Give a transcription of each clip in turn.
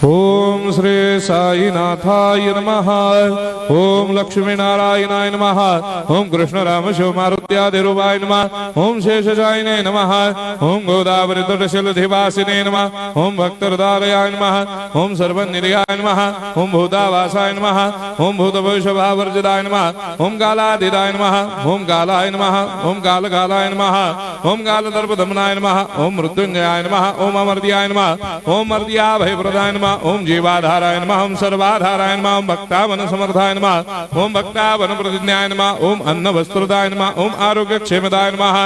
ओम श्री साईनाथाय नमः। ओम लक्ष्मी नारायणाय नमः। ओम कृष्ण राम शिव मारुत्यादिरूपाय नमः। ओम शेषशायिने नमः। ओम गोदावरी तटशिलधिवासिने नमः। ओम भक्तहृदयाय नमः। ओम सर्वनिलयाय नमः। ओम भूतावासाय नमः। ओम भूतभविष्यभावर्जिताय नमः। ओम कालाधीराय नमः। ओम कालाय नमः। ओम कालकालाय नमः। ओम कालदर्पदमनाय नमः। ओम मृत्युंजयाय नमः। ओम अमर्त्याय नमः। ओम मर्त्याभयप्रदाय नमः। ओम जीवाधाराय नमः। ओम सर्वाधाराय नमः। ओम भक्तावन समर्थाय नमः। ओम भक्तावन प्रतिज्ञाय नमः। ओम अन्न वस्त्रदाय नमः। ओम आरोग्य क्षेमदाय नमः।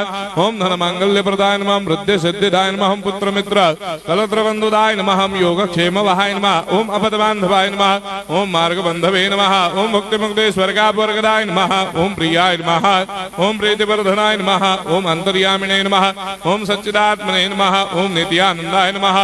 ओम धन मांगल्य प्रदाय नमः। ओम वृद्धि सिद्धिदाय नमः। ओम पुत्र मित्र कलत्र बंधुदाय नमः। ओम योग क्षेम वहाय नमः। ओम अपद बांधवाय नमः। ओम मार्ग बंधवे नमः। ओम मुक्ति मुक्ति स्वर्गापवर्गदाय नमः। ओम प्रियाय नमः। ओम प्रीतिवर्धनाय नमः। ओम अंतर्यामिने नमः। ओम सच्चिदात्मने नमः। ओम नित्यानंदाय नमः।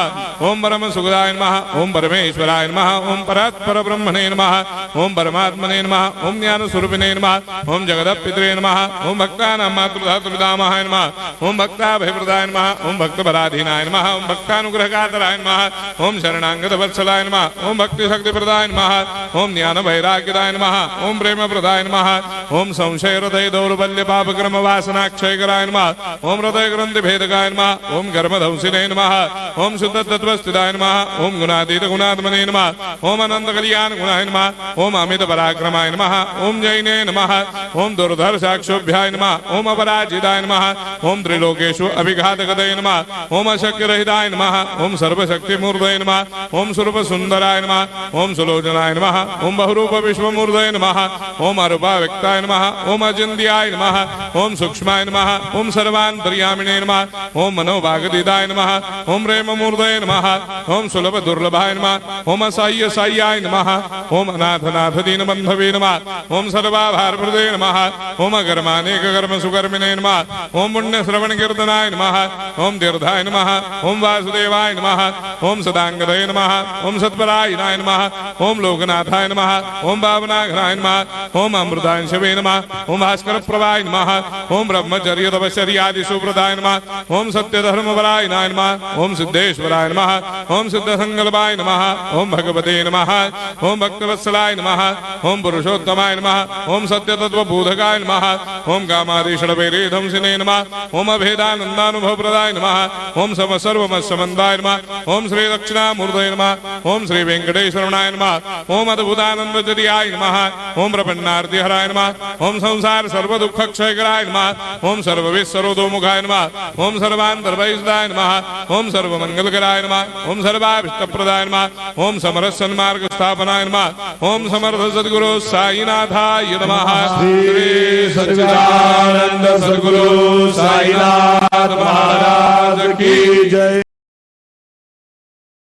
ओम परम सुखदाय नमः। ओम परमेश्वराय नमः। ओम परात्पर ब्रह्मणे नमः। ओम परमात्मने नमः। ओम ज्ञान स्वरूपिणे नमः। ओम जगदपितरे नमः। ओम भक्तानां मातृधातृपितामहाय नमः। ओम भक्ताभयप्रदाय नमः। ओम भक्तपराधीनाय नमः। ओम भक्तानुग्रहकातराय नमः। ओम शरणागत वत्सलाय नमः। ओम भक्ति शक्ति प्रदाय नमः। ओम ज्ञान वैराग्यदाय नमः। ओम प्रेम प्रदाय नमः। ओम संशय हृदय दौर्बल्य पाप कर्म वासना क्षय कराय नमः। ओम हृदय ग्रंथि भेदकाय नमः। ओम कर्मधंसिने नमः। ओम शुद्ध तत्वस्थिताय नमः। ओम गुणातीत गुणात्मने नमः। ओम अनंत कल्याण गुणाय नमः। ओम अमित पराक्रमाय नमः। ओम जैने नमः। ओम दुर्धर साक्षोभ्याय नमः। ओम अपराजिताय नमः। ओम त्रिलोकेषु अभिघातगतये नमः। ओम अशक्य रहिताय नमः। ओम सर्वशक्ति मूर्धये नमः। ओम स्वरूप सुंदराय नमः। ओम सुलोचनाय नमः। ओम बहुरूप विश्वमूर्धये नमः। ओम अरूपाव्यक्ताय नमः। ओम अचिन्त्याय नमः। ओम सूक्ष्माय नमः। ओम सर्वान्तर्यामिने नमः। ओम मनोभागदिदाय नमः। ओम प्रेम मूर्धये नमः। ओम सुलभ दुर्लभाय नमः। ओम असह्य साह्याय नमः। ओम अनाथनाथ दीनबंधवे नमः। ओम सर्वाभारप्रदे नमः। ओम अकर्मानेक कर्म सुकर्मिणे नमः। ओम पुण्य श्रवण कीर्तनाय नमः। ओम तीर्थाय नमः। ओम वासुदेवाय नमः। ओम सदांगदये नमः। ओम सत्परायणाय नमः। ओम लोकनाथाय नमः। ओम भावनाघनाय नमः। ओम अमृतांशवे नमः। ओम भास्कर प्रभाय नमः। ओम ब्रह्मचर्य तपश्चर्यादि सुप्रदाय नमः। ओम सत्य धर्मपरायणाय नमः। ओम सिद्धेश्वराय नमः। ओम सिद्ध संकल्पाय नमः। ओम भगवते नमः। ओम भक्तवत्सलाय नमः। ओम पुरुषोत्तमाय नमः। ओम सत्य तत्व बोधकाय नमः। ओम कामादिषडवैरेधंसिने नमः। ओम अभेदानंदानुभव प्रदाय नमः। ओम सम सर्वमस्समन्दाय नमः। ओम श्री दक्षिणामूर्तये नमः। ओम श्री वेंकटेश्वरनाय नमः। ओम अद्भुतानंदचर्याय नमः। ओम प्रपन्नार्तिहराय नमः। ओम संसार सर्व दुख क्षयकराय नमः। ओम सर्वविस्सरोदोमुखाय नमः। ओम सर्वान्तर्वैसदाय नमः। ओम सर्वमंगलकराय नमः। ओम सर्वाभिष्टप्रदाय नमः। ओम समरस सन्मार्ग स्थापनाय नमः। ओम समर्थ सद्गुरु साईनाथाय नमः। श्री सच्चिदानंद सद्गुरु साईनाथ महाराज